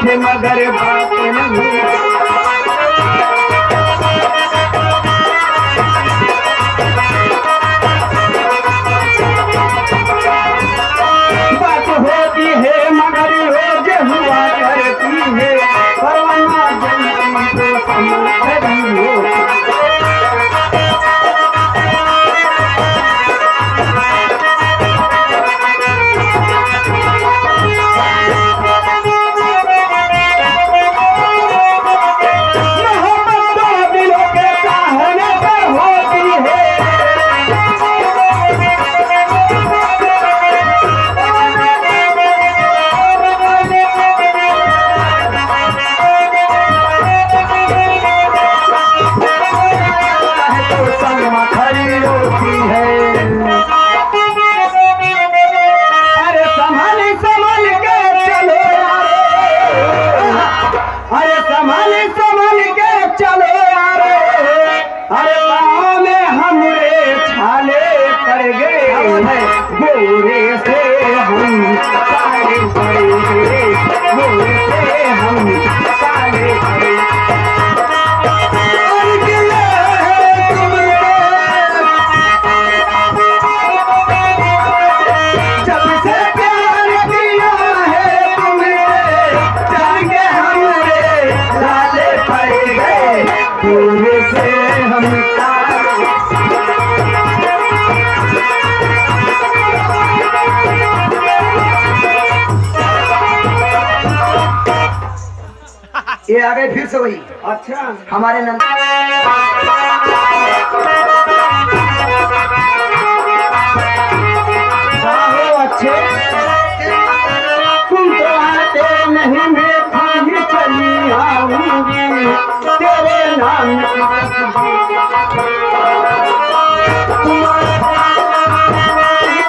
मीठे मगर बात नहीं। बात होती है मगर रोज हुआ करती है, परवाना जलती तो समझती हो। गोरे से हम काले पड़े, गोरे से हम काले पड़े। जब से प्यार किया है तुमने, जान के हमरे लाले पड़ गए, गोरे से हम काले। ये आ गए फिर से वही। अच्छा हमारे नंद अच्छे तुम तो आते नहीं, मैं भी चली आऊंगी तेरे नाम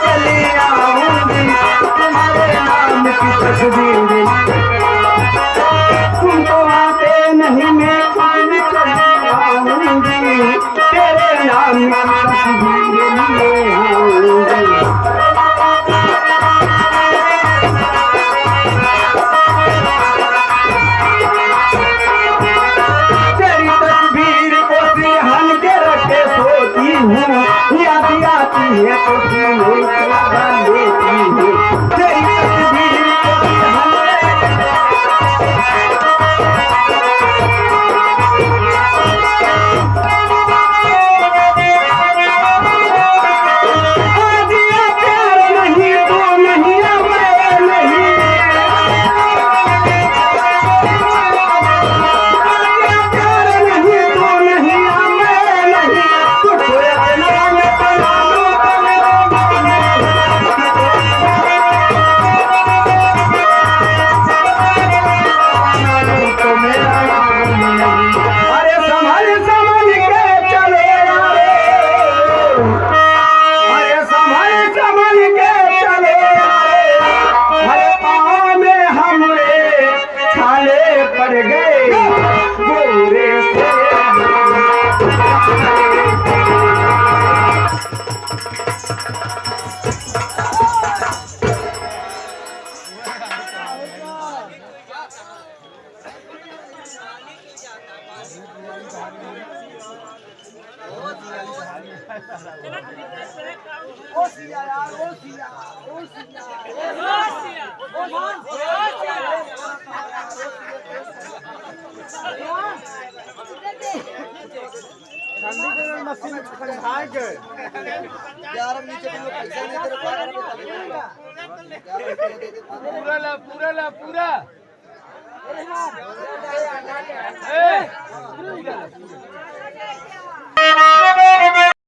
चली आऊंगी, तुम्हारे नाम की तस्वीर। तुम तो आते नहीं, मैं भी चली आऊंगी तेरे नाम की तस्वीर लिए आऊंगी। याद आती है तो लेती हूँ तेरी तस्वीर मशीन खड़े के यार नीचे पैसा नहीं तेरे पूरा